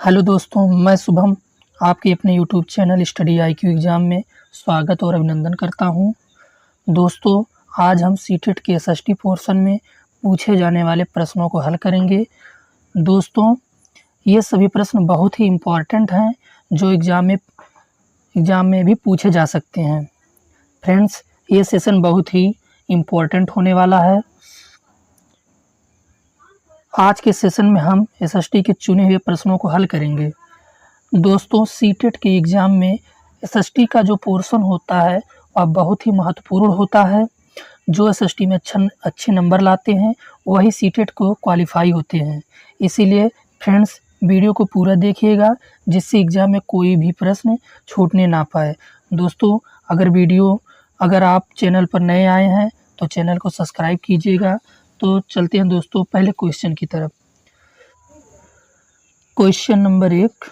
Hello दोस्तों, मैं शुभम आपके अपने YouTube channel study IQ exam में स्वागत और अभिनंदन करता हूं। दोस्तों, आज हम सीटेट के एसएसटी पोर्शन में पूछे जाने वाले प्रश्नों को हल करेंगे। दोस्तों, ये सभी प्रश्न बहुत ही इम्पॉर्टेंट हैं जो एग्ज़ाम में भी पूछे जा सकते हैं। फ्रेंड्स, ये सेशन बहुत ही इम्पॉर्टेंट होने वाला है। आज के सेशन में हम एसएसटी के चुने हुए प्रश्नों को हल करेंगे। दोस्तों, सीटेट के एग्ज़ाम में एसएसटी का जो पोर्शन होता है वह बहुत ही महत्वपूर्ण होता है। जो एसएसटी में अच्छे नंबर लाते हैं वही सीटेट को क्वालिफाई होते हैं। इसीलिए फ्रेंड्स, वीडियो को पूरा देखिएगा जिससे एग्ज़ाम में कोई भी प्रश्न छूटने ना पाए। दोस्तों, अगर आप चैनल पर नए आए हैं तो चैनल को सब्सक्राइब कीजिएगा। तो चलते हैं दोस्तों पहले क्वेश्चन की तरफ। क्वेश्चन नंबर 1,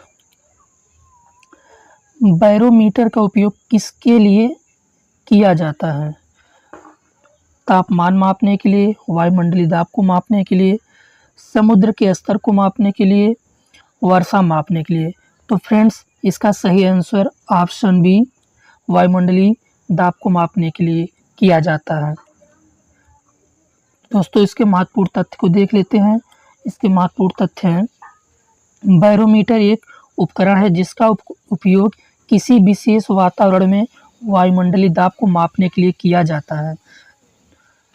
बैरोमीटर का उपयोग किसके लिए किया जाता है? तापमान मापने के लिए, वायुमंडलीय दाब को मापने के लिए, समुद्र के स्तर को मापने के लिए, वर्षा मापने के लिए। तो फ्रेंड्स, इसका सही आंसर ऑप्शन बी, वायुमंडलीय दाब को मापने के लिए किया जाता है। दोस्तों, इसके महत्वपूर्ण तथ्य को देख लेते हैं। इसके महत्वपूर्ण तथ्य हैं, बैरोमीटर एक उपकरण है जिसका उपयोग किसी विशेष वातावरण में वायुमंडलीय दाब को मापने के लिए किया जाता है।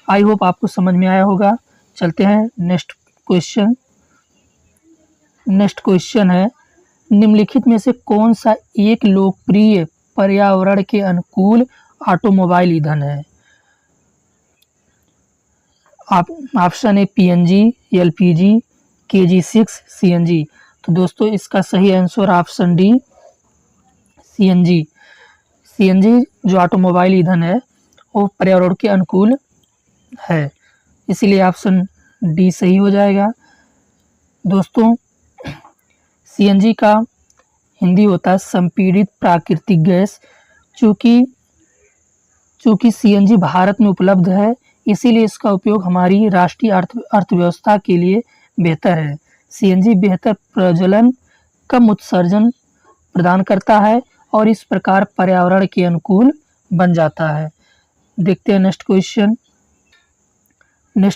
आई होप आपको समझ में आया होगा। चलते हैं नेक्स्ट क्वेश्चन है, निम्नलिखित में से कौन सा एक लोकप्रिय पर्यावरण के अनुकूल ऑटोमोबाइल ईंधन है? ऑप्शन ए पीएनजी, एलपीजी, केजी6, सीएनजी। तो दोस्तों, इसका सही answer option D, CNG. CNG जो ऑटोमोबाइल ईंधन है वो पर्यावरण के अनुकूल है, इसीलिए ऑप्शन डी सही हो जाएगा। दोस्तों, सीएनजी का हिंदी होता है संपीड़ित प्राकृतिक गैस। चूँकि सीएनजी भारत में उपलब्ध है, इसीलिए इसका उपयोग हमारी राष्ट्रीय अर्थव्यवस्था के लिए बेहतर है। सीएनजी बेहतर प्रज्वलन, कम उत्सर्जन प्रदान करता है और इस प्रकार पर्यावरण के अनुकूल बन जाता है। देखते हैं नेक्स्ट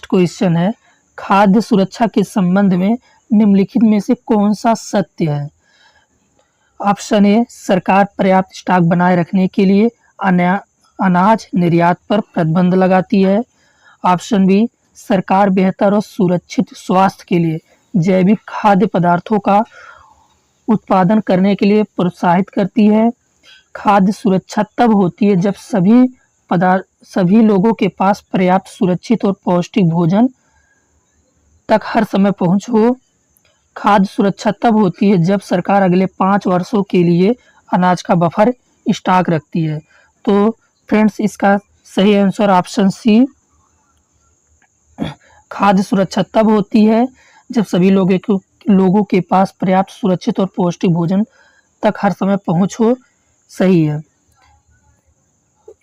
क्वेश्चन है, खाद्य सुरक्षा के संबंध में निम्नलिखित में से कौन सा सत्य है? ऑप्शन ए, सरकार पर्याप्त स्टॉक बनाए रखने के लिए अनाज निर्यात पर प्रतिबंध लगाती है। ऑप्शन बी, सरकार बेहतर और सुरक्षित स्वास्थ्य के लिए जैविक खाद्य पदार्थों का उत्पादन करने के लिए प्रोत्साहित करती है। खाद्य सुरक्षा तब होती है जब सभी लोगों के पास पर्याप्त सुरक्षित और पौष्टिक भोजन तक हर समय पहुंच हो। खाद्य सुरक्षा तब होती है जब सरकार अगले 5 वर्षों के लिए अनाज का बफर स्टॉक रखती है। तो फ्रेंड्स, इसका सही आंसर ऑप्शन सी, खाद्य सुरक्षा तब होती है जब सभी लोगों के पास पर्याप्त सुरक्षित और पौष्टिक भोजन तक हर समय पहुंच हो। सही है।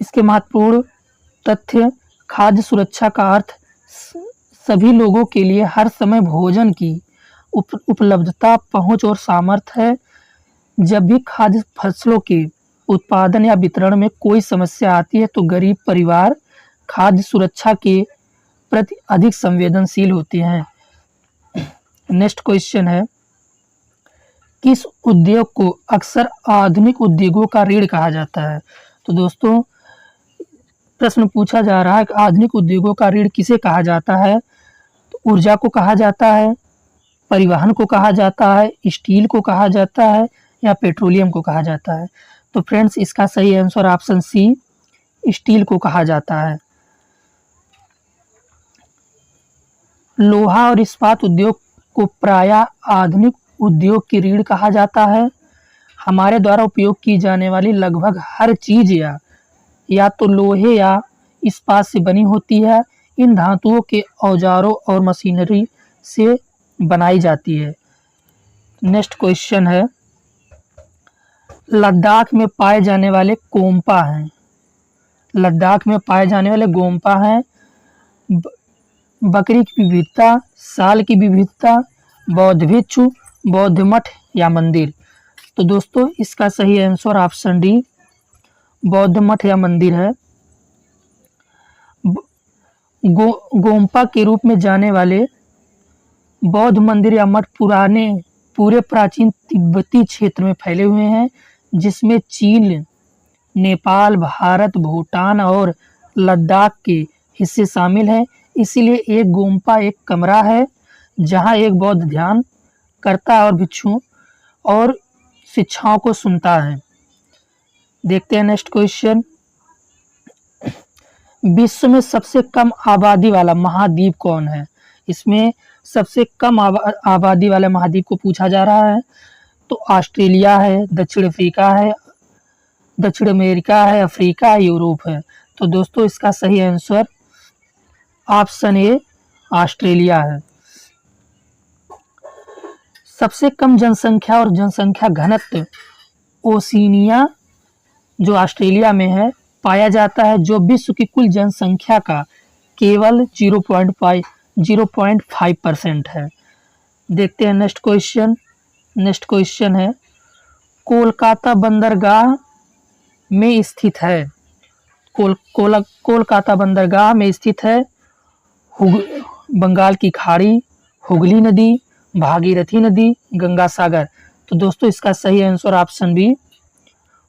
इसके महत्वपूर्ण तथ्य, खाद्य सुरक्षा का अर्थ सभी लोगों के लिए हर समय भोजन की उपलब्धता, पहुंच और सामर्थ्य है। जब भी खाद्य फसलों के उत्पादन या वितरण में कोई समस्या आती है तो गरीब परिवार खाद्य सुरक्षा के प्रति अधिक संवेदनशील होते हैं। नेक्स्ट क्वेश्चन है, किस उद्योग को अक्सर आधुनिक उद्योगों का रीढ़ कहा जाता है? तो दोस्तों, प्रश्न पूछा जा रहा है कि आधुनिक उद्योगों का रीढ़ किसे कहा जाता है? तो ऊर्जा को कहा जाता है, परिवहन को कहा जाता है, स्टील को कहा जाता है या पेट्रोलियम को कहा जाता है? तो फ्रेंड्स, इसका सही आंसर ऑप्शन सी, स्टील को कहा जाता है। लोहा और इस्पात उद्योग को प्रायः आधुनिक उद्योग की रीढ़ कहा जाता है। हमारे द्वारा उपयोग की जाने वाली लगभग हर चीज या तो लोहे या इस्पात से बनी होती है। इन धातुओं के औजारों और मशीनरी से बनाई जाती है। नेक्स्ट क्वेश्चन है, लद्दाख में पाए जाने वाले गोम्पा हैं। लद्दाख में पाए जाने वाले गोम्पा हैं बकरी की विविधता, साल की विविधता, बौद्ध भिक्षु, बौद्ध मठ या मंदिर? तो दोस्तों इसका सही आंसर ऑप्शन डी बौद्ध मठ या मंदिर है। गोम्पा के रूप में जाने वाले बौद्ध मंदिर या मठ पूरे प्राचीन तिब्बती क्षेत्र में फैले हुए हैं, जिसमें चीन, नेपाल, भारत, भूटान और लद्दाख के हिस्से शामिल हैं। इसीलिए एक गोम्पा एक कमरा है जहां एक बौद्ध ध्यान करता है और भिक्षुओं और शिक्षाओं को सुनता है। देखते हैं नेक्स्ट क्वेश्चन। विश्व में सबसे कम आबादी वाला महाद्वीप कौन है? इसमें सबसे कम आबादी वाले महाद्वीप को पूछा जा रहा है। तो ऑस्ट्रेलिया है, दक्षिण अफ्रीका है, दक्षिण अमेरिका है, अफ्रीका है, यूरोप है। तो दोस्तों इसका सही आंसर ऑप्शन ए ऑस्ट्रेलिया है। सबसे कम जनसंख्या और जनसंख्या घनत्व ओशिनिया जो ऑस्ट्रेलिया में है पाया जाता है, जो विश्व की कुल जनसंख्या का केवल 0.5% है। देखते हैं नेक्स्ट क्वेश्चन। नेक्स्ट क्वेश्चन है कोलकाता बंदरगाह में स्थित है। कोलकाता बंदरगाह में स्थित है बंगाल की खाड़ी, हुगली नदी, भागीरथी नदी, गंगा सागर। तो दोस्तों इसका सही आंसर ऑप्शन बी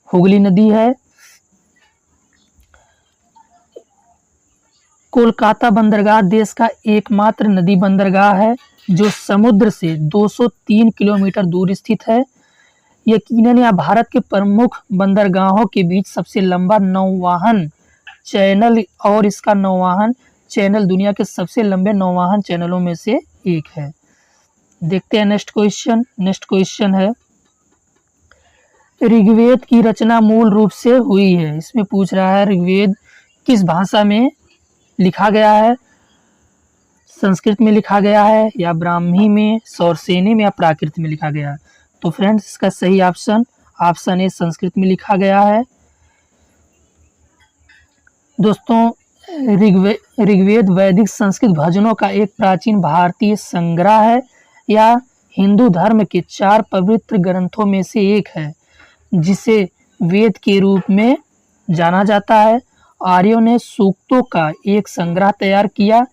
हुगली नदी है। कोलकाता बंदरगाह देश का एकमात्र नदी बंदरगाह है जो समुद्र से 203 किलोमीटर दूर स्थित है। यकीनन यह भारत के प्रमुख बंदरगाहों के बीच सबसे लंबा नौवहन चैनल और इसका नौवहन चैनल दुनिया के सबसे लंबे नौवहन चैनलों में से एक है। देखते हैं नेक्स्ट क्वेश्चन। नेक्स्ट क्वेश्चन है ऋग्वेद की रचना मूल रूप से हुई है। इसमें पूछ रहा है ऋग्वेद किस भाषा में लिखा गया है? संस्कृत में लिखा गया है या ब्राह्मी में, सौरसेनी में या प्राकृत में लिखा गया है? तो फ्रेंड्स इसका सही ऑप्शन ए संस्कृत में लिखा गया है। दोस्तों ऋग्वेद वैदिक संस्कृत भजनों का एक प्राचीन भारतीय संग्रह है। यह हिंदू धर्म के 4 पवित्र ग्रंथों में से एक है जिसे वेद के रूप में जाना जाता है। आर्यों ने सूक्तों का एक संग्रह तैयार किया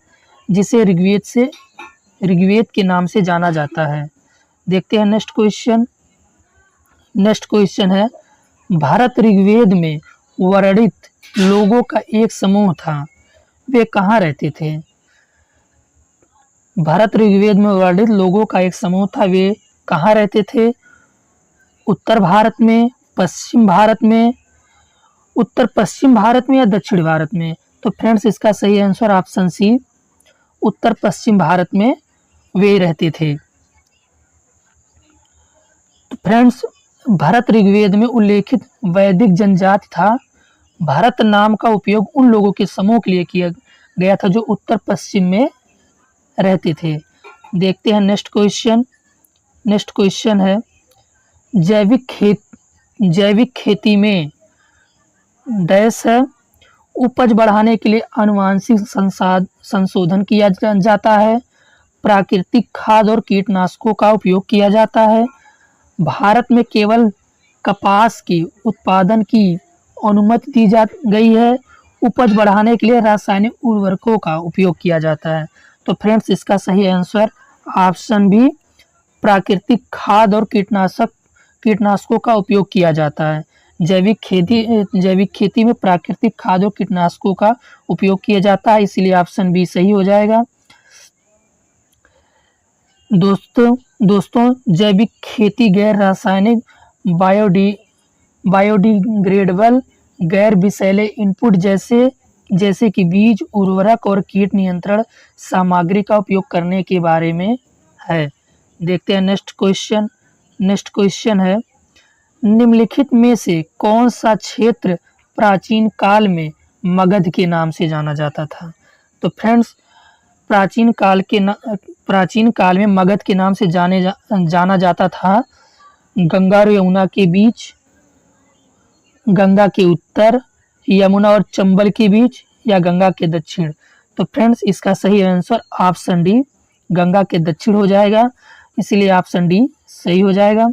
जिसे ऋग्वेद के नाम से जाना जाता है। देखते हैं नेक्स्ट क्वेश्चन। नेक्स्ट क्वेश्चन है भारत ऋग्वेद में वर्णित लोगों का एक समूह था, वे कहाँ रहते थे? भारत ऋग्वेद में वर्णित लोगों का एक समूह था, वे कहाँ रहते थे? उत्तर भारत में, पश्चिम भारत में, उत्तर पश्चिम भारत में या दक्षिण भारत में? तो फ्रेंड्स इसका सही आंसर ऑप्शन सी उत्तर पश्चिम भारत में वे रहते थे। तो फ्रेंड्स भारत ऋग्वेद में उल्लेखित वैदिक जनजाति था। भारत नाम का उपयोग उन लोगों के समूह के लिए किया गया था जो उत्तर पश्चिम में रहते थे। देखते हैं नेक्स्ट क्वेश्चन। नेक्स्ट क्वेश्चन है जैविक खेती में डैश है उपज बढ़ाने के लिए आनुवांशिक संशोधन किया जाता है, प्राकृतिक खाद और कीटनाशकों का उपयोग किया जाता है, भारत में केवल कपास के उत्पादन की अनुमति दी गई है, उपज बढ़ाने के लिए रासायनिक उर्वरकों का उपयोग किया जाता है। तो फ्रेंड्स इसका सही आंसर ऑप्शन बी प्राकृतिक खाद और कीटनाशकों का उपयोग किया जाता है। जैविक खेती में प्राकृतिक खाद और कीटनाशकों का उपयोग किया जाता है, इसलिए ऑप्शन बी सही हो जाएगा। दोस्तों जैविक खेती गैर रासायनिक बायोडिग्रेडेबल गैर विषैले इनपुट जैसे कि बीज, उर्वरक और कीट नियंत्रण सामग्री का उपयोग करने के बारे में है। देखते हैं नेक्स्ट क्वेश्चन। नेक्स्ट क्वेश्चन है निम्नलिखित में से कौन सा क्षेत्र प्राचीन काल में मगध के नाम से जाना जाता था? तो फ्रेंड्स प्राचीन काल में मगध के नाम से जाना जाता था गंगा और यमुना के बीच, गंगा के उत्तर, यमुना और चंबल के बीच या गंगा के दक्षिण? तो फ्रेंड्स इसका सही आंसर ऑप्शन डी गंगा के दक्षिण हो जाएगा, इसलिए ऑप्शन डी सही हो जाएगा।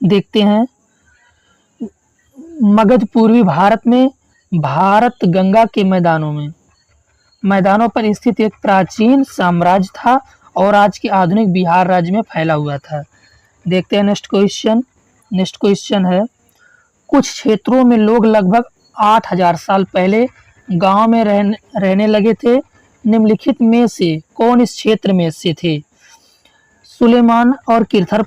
देखते हैं। मगध पूर्वी भारत में भारत गंगा के मैदानों पर स्थित एक प्राचीन साम्राज्य था और आज के आधुनिक बिहार राज्य में फैला हुआ था। देखते हैं नेक्स्ट क्वेश्चन है, कुछ क्षेत्रों में लोग लगभग 8000 साल पहले गांव में रहने लगे थे। निम्नलिखित में से कौन इस क्षेत्र में से थे? सुलेमान और किरथर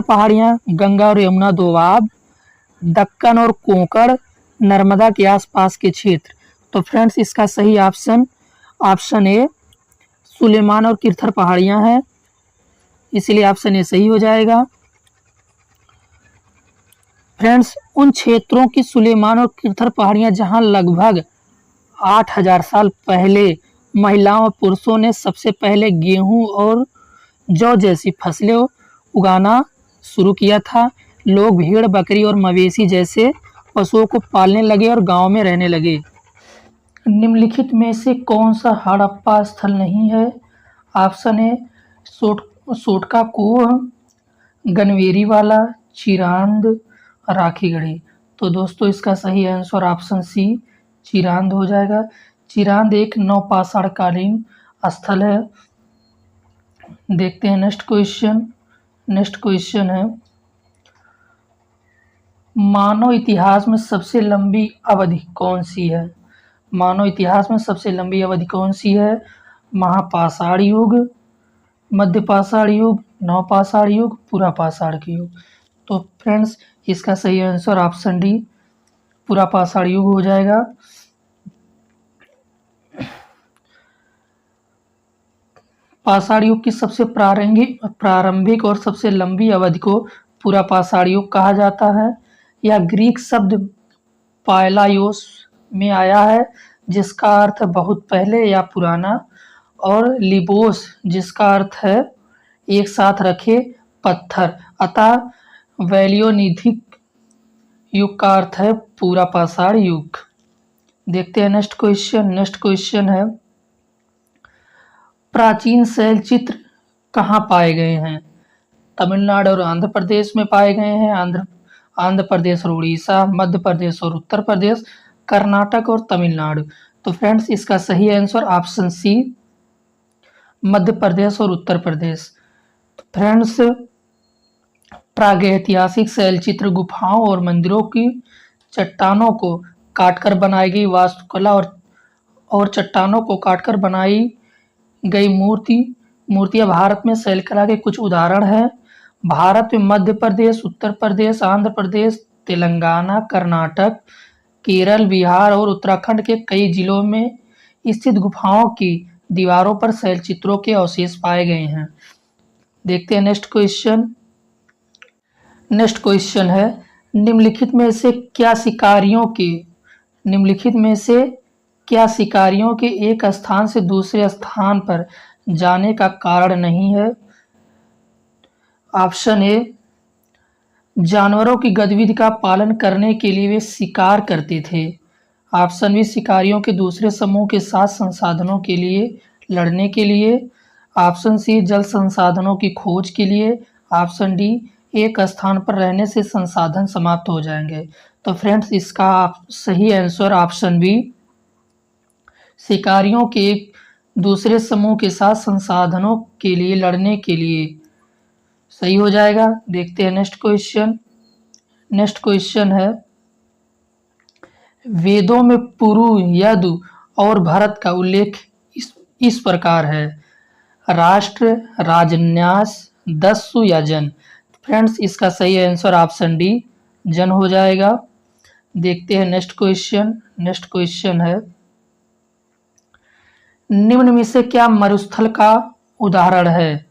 पहाड़ियां, गंगा और यमुना दोआब, दक्कन और कोंकण, नर्मदा के आसपास के क्षेत्र। तो फ्रेंड्स इसका सही ऑप्शन ए सुलेमान और किरथर पहाड़ियां हैं, इसलिए ऑप्शन ए सही हो जाएगा। फ्रेंड्स उन क्षेत्रों की सुलेमान और किरथर पहाड़ियां जहां लगभग 8000 साल पहले महिलाओं और पुरुषों ने सबसे पहले गेहूं और जौ जैसी फसलें उगाना शुरू किया था। लोग भेड़, बकरी और मवेशी जैसे पशुओं को पालने लगे और गांव में रहने लगे। निम्नलिखित में से कौन सा हड़प्पा स्थल नहीं है? ऑप्शन ए सोटका कुआं, गनवेरी वाला, चिरांद, राखीगढ़ी। तो दोस्तों इसका सही आंसर ऑप्शन सी चिरांद हो जाएगा। चिरांद एक नवपाषाणकालीन स्थल है। देखते हैं नेक्स्ट क्वेश्चन है, मानव इतिहास में सबसे लंबी अवधि कौन सी है? महापाषाण युग, मध्यपाषाण युग, नवपाषाण युग, पुरापाषाण युग। तो फ्रेंड्स इसका सही आंसर ऑप्शन डी पुरापाषाण युग हो जाएगा। पाषाण युग की सबसे प्रारंभिक और सबसे लंबी अवधि को पुरापाषाण युग कहा जाता है। यह ग्रीक शब्द पायलायोस में आया है जिसका अर्थ बहुत पहले या पुराना, और लिबोस जिसका अर्थ है एक साथ रखे पत्थर, अतः वैलियोनिथिक युग का अर्थ है पुरापाषाण युग। देखते हैं नेक्स्ट क्वेश्चन है, प्राचीन शैल चित्र कहाँ पाए गए हैं? तमिलनाडु और आंध्र प्रदेश में पाए गए हैं। आंध्र प्रदेश और उड़ीसा, मध्य प्रदेश और उत्तर प्रदेश, कर्नाटक और तमिलनाडु। तो फ्रेंड्स इसका सही answer option C Madhya Pradesh और उत्तर प्रदेश। फ्रेंड्स प्रागैतिहासिक शैल चित्र गुफाओं और मंदिरों की चट्टानों को काटकर बनाई गई वास्तुकला और चट्टानों को काटकर बनाई गई मूर्तियां भारत में शैलकला के कुछ उदाहरण हैं। भारत में मध्य प्रदेश, उत्तर प्रदेश, आंध्र प्रदेश, तेलंगाना, कर्नाटक, केरल, बिहार और उत्तराखंड के कई जिलों में स्थित गुफाओं की दीवारों पर शैल चित्रों के अवशेष पाए गए हैं। देखते हैं नेक्स्ट क्वेश्चन है, निम्नलिखित में से क्या शिकारियों के एक स्थान से दूसरे स्थान पर जाने का कारण नहीं है? ऑप्शन ए जानवरों की गतिविधि का पालन करने के लिए वे शिकार करते थे। ऑप्शन बी शिकारियों के दूसरे समूह के साथ संसाधनों के लिए लड़ने के लिए। ऑप्शन सी जल संसाधनों की खोज के लिए। ऑप्शन डी एक स्थान पर रहने से संसाधन समाप्त हो जाएंगे। तो फ्रेंड्स इसका सही आंसर ऑप्शन बी शिकारियों के एक दूसरे समूह के साथ संसाधनों के लिए लड़ने के लिए सही हो जाएगा। देखते हैं नेक्स्ट क्वेश्चन है, वेदों में पुरु, यदु और भरत का उल्लेख इस प्रकार है, राष्ट्र, राजन्यास, दस्यु या जन। फ्रेंड्स इसका सही आंसर ऑप्शन डी जन हो जाएगा। देखते हैं नेक्स्ट क्वेश्चन है, निम्न में से क्या मरुस्थल का उदाहरण है?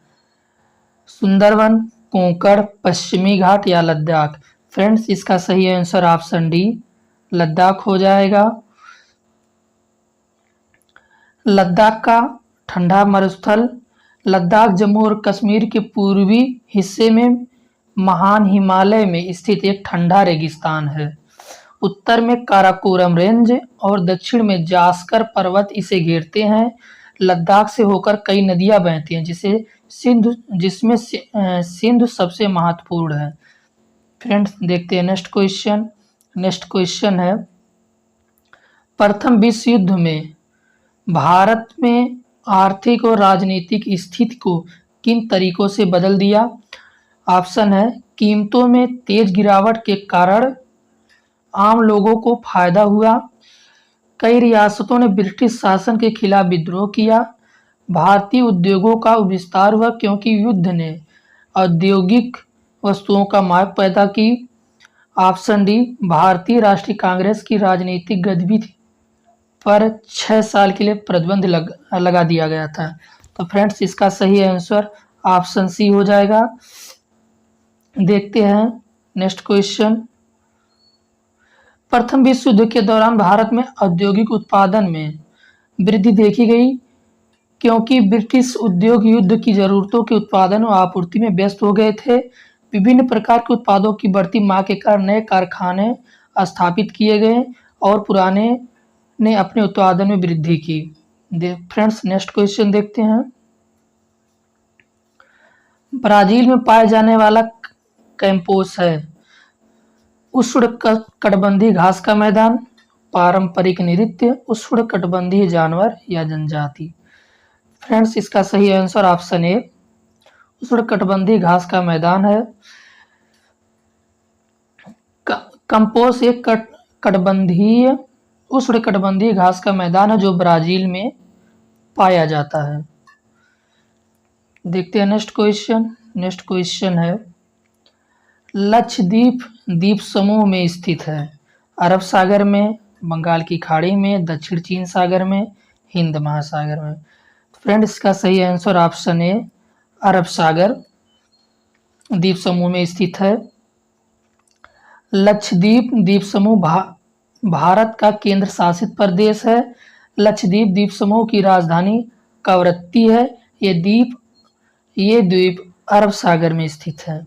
सुंदरवन, कोंकण, पश्चिमी घाट या लद्दाख। फ्रेंड्स इसका सही आंसर ऑप्शन डी लद्दाख हो जाएगा। लद्दाख का ठंडा मरुस्थल लद्दाख जम्मू और कश्मीर के पूर्वी हिस्से में महान हिमालय में स्थित एक ठंडा रेगिस्तान है। उत्तर में काराकोरम रेंज और दक्षिण में जास्कर पर्वत इसे घेरते हैं। लद्दाख से होकर कई नदियां बहती हैं, जिसमें सिंधु सबसे महत्वपूर्ण है। फ्रेंड्स देखते हैं नेक्स्ट क्वेश्चन है, प्रथम विश्व युद्ध में भारत में आर्थिक और राजनीतिक स्थिति को किन तरीकों से बदल दिया? ऑप्शन है, कीमतों में तेज गिरावट के कारण आम लोगों को फायदा हुआ, कई रियासतों ने ब्रिटिश शासन के खिलाफ विद्रोह किया, भारतीय उद्योगों का विस्तार हुआ क्योंकि युद्ध ने औद्योगिक वस्तुओं का मार्ग पैदा की। ऑप्शन डी, भारतीय राष्ट्रीय कांग्रेस की राजनीतिक गतिविधि पर 6 साल के लिए प्रतिबंध लगा दिया गया था। तो फ्रेंड्स इसका सही आंसर ऑप्शन सी हो जाएगा। देखते हैं नेक्स्ट क्वेश्चन, प्रथम विश्व युद्ध के दौरान भारत में औद्योगिक उत्पादन में वृद्धि देखी गई क्योंकि ब्रिटिश उद्योग युद्ध की जरूरतों के उत्पादन और आपूर्ति में व्यस्त हो गए थे। विभिन्न प्रकार के उत्पादों की बढ़ती मांग के कारण नए कारखाने स्थापित किए गए और पुराने ने अपने उत्पादन में वृद्धि की। फ्रेंड्स नेक्स्ट क्वेश्चन देखते हैं, ब्राजील में पाए जाने वाला कैंपोस है उष्णकटिबंधीय घास का मैदान, पारंपरिक नृत्य, उष्णकटिबंधीय जानवर या जनजाति। फ्रेंड्स इसका सही आंसर ऑप्शन ए, उष्णकटिबंधीय घास का मैदान है। कैंपोस एक उष्णकटिबंधीय घास का मैदान है जो ब्राजील में पाया जाता है। देखते हैं नेक्स्ट क्वेश्चन है, लक्षद्वीप द्वीप समूह में स्थित है, अरब सागर में, बंगाल की खाड़ी में, दक्षिण चीन सागर में, हिंद महासागर में। फ्रेंड्स इसका सही आंसर ऑप्शन ए, अरब सागर द्वीप समूह में स्थित है। लक्षद्वीप द्वीप समूह भारत का केंद्र शासित प्रदेश है। लक्षद्वीप द्वीप समूह की राजधानी कवरत्ती है। ये द्वीप अरब सागर में स्थित है।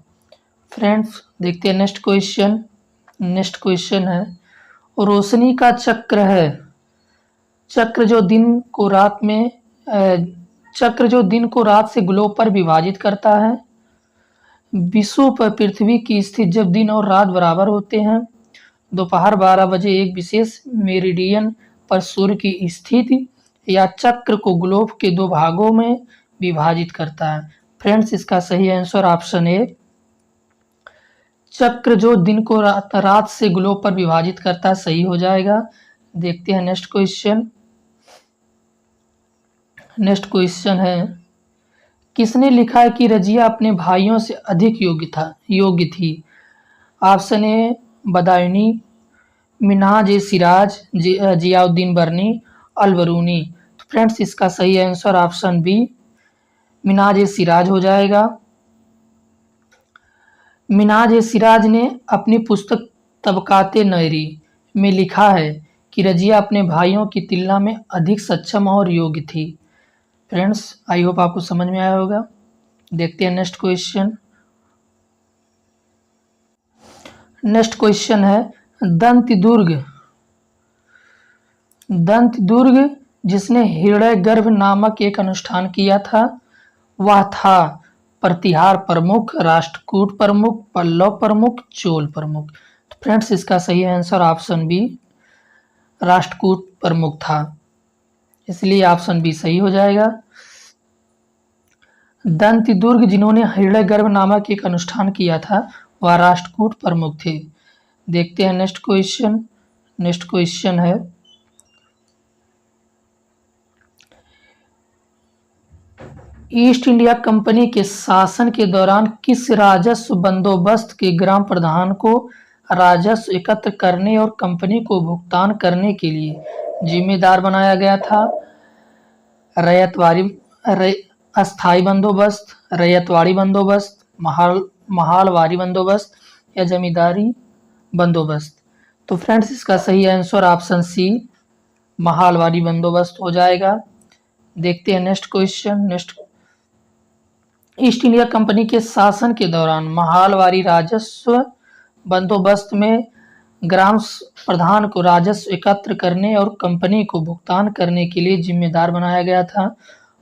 फ्रेंड्स देखते हैं नेक्स्ट क्वेश्चन है, रोशनी का चक्र है, चक्र जो दिन को रात से ग्लोब पर विभाजित करता है। विषुव पर पृथ्वी की स्थिति जब दिन और रात बराबर होते हैं। दोपहर 12 बजे एक विशेष मेरिडियन पर सूर्य की स्थिति या चक्र को ग्लोब के 2 भागों में विभाजित करता है। फ्रेंड्स इसका सही आंसर ऑप्शन ए, चक्र जो दिन को रात से ग्लोब पर विभाजित करता है, सही हो जाएगा। देखते हैं नेक्स्ट क्वेश्चन है, किसने लिखा है कि रजिया अपने भाइयों से अधिक योग्य थी? ऑप्शन ए, बदायूनी, मिन्हाज ए सिराज, जियाउद्दीन बर्नी, अलबरूनी। तो फ्रेंड्स इसका सही आंसर ऑप्शन बी, मिन्हाज ए सिराज हो जाएगा। मिन्हाज ए सिराज ने अपनी पुस्तक तबकाते नैरी में लिखा है कि रजिया अपने भाइयों की तुलना में अधिक सक्षम और योग्य थी। फ्रेंड्स आई होप आपको समझ में आया होगा। देखते हैं नेक्स्ट क्वेश्चन है, दंतदुर्ग जिसने हृदयगर्भ नामक एक अनुष्ठान किया था वह था प्रतिहार प्रमुख, राष्ट्रकूट प्रमुख, पल्लव प्रमुख, चोल प्रमुख। तो फ्रेंड्स इसका सही आंसर ऑप्शन बी, राष्ट्रकूट प्रमुख था, इसलिए ऑप्शन बी सही हो जाएगा। दंतदुर्ग जिन्होंने हृदयगर्भ नामक एक अनुष्ठान किया था वह राष्ट्रकूट प्रमुख थे। देखते हैं नेक्स्ट क्वेश्चन है, ईस्ट इंडिया कंपनी के शासन के दौरान किस राजस्व बंदोबस्त के ग्राम प्रधान को राजस्व एकत्र करने और कंपनी को भुगतान करने के लिए जिम्मेदार बनाया गया था? अस्थाई बंदोबस्त, रैयतवाड़ी बंदोबस्त, महालवारी बंदोबस्त या जमींदारी बंदोबस्त। तो फ्रेंड्स इसका सही आंसर ऑप्शन सी, महालवारी बंदोबस्त हो जाएगा। देखते हैं नेक्स्ट ईस्ट इंडिया कंपनी के शासन के दौरान महालवारी राजस्व बंदोबस्त में ग्राम प्रधान को राजस्व एकत्र करने और कंपनी को भुगतान करने के लिए जिम्मेदार बनाया गया था।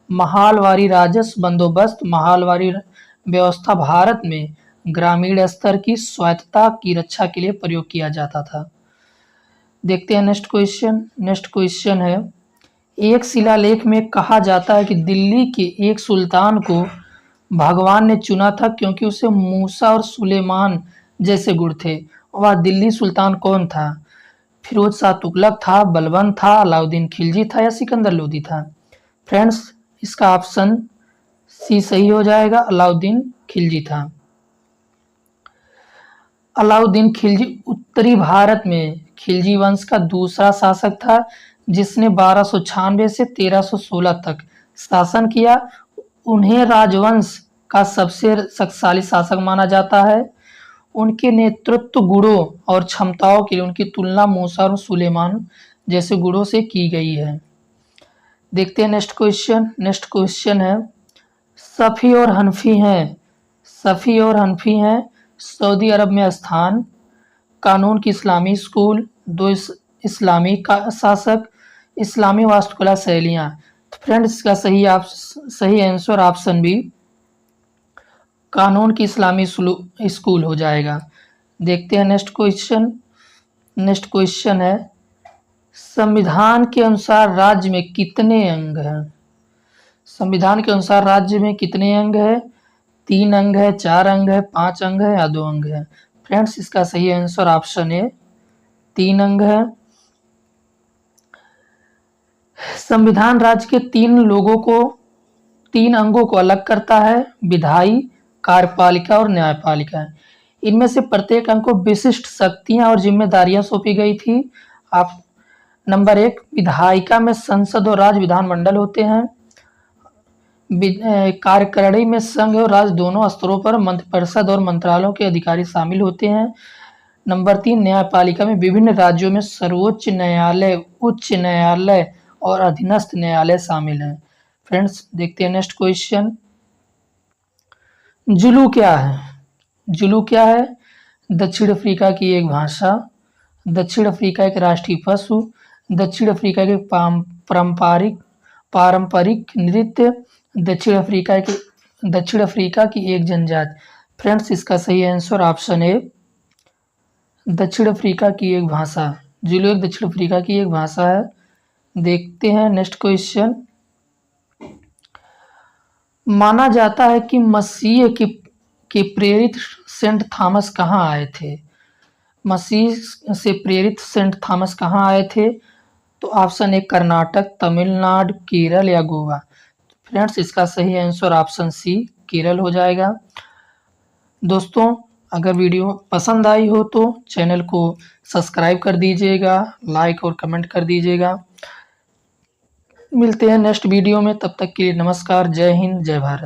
महालवारी राजस्व बंदोबस्त महालवारी व्यवस्था भारत में ग्रामीण स्तर की स्वायत्तता की रक्षा के लिए प्रयोग किया जाता था। देखते हैं नेक्स्ट क्वेश्चन। नेक्स्ट क्वेश्चन है, एक शिलालेख में कहा जाता है कि दिल्ली के एक सुल्तान को भगवान ने चुना था क्योंकि उसे मूसा और सुलेमान जैसे गुण थे। वह दिल्ली सुल्तान कौन था? फिरोज शाह तुगलक था, बलबन था, अलाउद्दीन खिलजी था या सिकंदर लोदी था? फ्रेंड्स, इसका ऑप्शन सी सही हो जाएगा, अलाउद्दीन खिलजी था। अलाउद्दीन खिलजी उत्तरी भारत में खिलजी वंश का दूसरा शासक था जिसने 1296 से 1316 तक शासन किया। उन्हें राजवंश का सबसे शक्तिशाली शासक माना जाता है। उनके नेतृत्व गुणों और क्षमताओं के लिए उनकी तुलना मूसा और सुलेमान जैसे गुणों से की गई है। देखते हैं नेक्स्ट क्वेश्चन। नेक्स्ट क्वेश्चन है, सफ़ी और हनफी हैं सफ़ी और हनफी हैं सऊदी अरब में स्थान, कानून की इस्लामी स्कूल, दो इस्लामी का शासक, इस्लामी वास्तुकला शैलियाँ। तो फ्रेंड्स, इसका सही आंसर ऑप्शन बी, कानून की इस्लामी स्कूल हो जाएगा। देखते हैं नेक्स्ट क्वेश्चन। नेक्स्ट क्वेश्चन है, संविधान के अनुसार राज्य में कितने अंग हैं? संविधान के अनुसार राज्य में कितने अंग है? 3 अंग है, 4 अंग है, 5 अंग है या 2 अंग है? फ्रेंड्स, इसका सही आंसर ऑप्शन ए 3 अंग है। संविधान राज्य के 3 अंगों को अलग करता है, विधायी, कार्यपालिका और न्यायपालिका। इनमें से प्रत्येक अंग को विशिष्ट शक्तियां और जिम्मेदारियां सौंपी गई थी। आप नंबर 1, विधायिका में संसद और राज्य विधानमंडल होते हैं। कार्यकारिणी में संघ और राज्य दोनों स्तरों पर मंत्रिपरिषद और मंत्रालयों के अधिकारी शामिल होते हैं। नंबर 3, न्यायपालिका में विभिन्न राज्यों में सर्वोच्च न्यायालय, उच्च न्यायालय और अधीनस्थ न्यायालय शामिल हैं। फ्रेंड्स, देखते हैं नेक्स्ट क्वेश्चन। जुलू क्या है? जुलू क्या है? दक्षिण अफ्रीका की एक भाषा, दक्षिण अफ्रीका के राष्ट्रीय पशु, दक्षिण अफ्रीका के पारंपरिक नृत्य, दक्षिण अफ्रीका की एक जनजाति। फ्रेंड्स, इसका सही आंसर ऑप्शन ए, दक्षिण अफ्रीका की एक भाषा। जुलू एक दक्षिण अफ्रीका की एक भाषा है। देखते हैं नेक्स्ट क्वेश्चन। माना जाता है कि मसीह के प्रेरित सेंट थॉमस कहाँ आए थे? मसीह से प्रेरित सेंट थॉमस कहाँ आए थे? तो ऑप्शन ए, कर्नाटक, तमिलनाडु, केरल या गोवा। फ्रेंड्स, इसका सही आंसर ऑप्शन सी, केरल हो जाएगा। दोस्तों, अगर वीडियो पसंद आई हो तो चैनल को सब्सक्राइब कर दीजिएगा, लाइक और कमेंट कर दीजिएगा। मिलते हैं नेक्स्ट वीडियो में, तब तक के लिए नमस्कार, जय हिंद, जय भारत।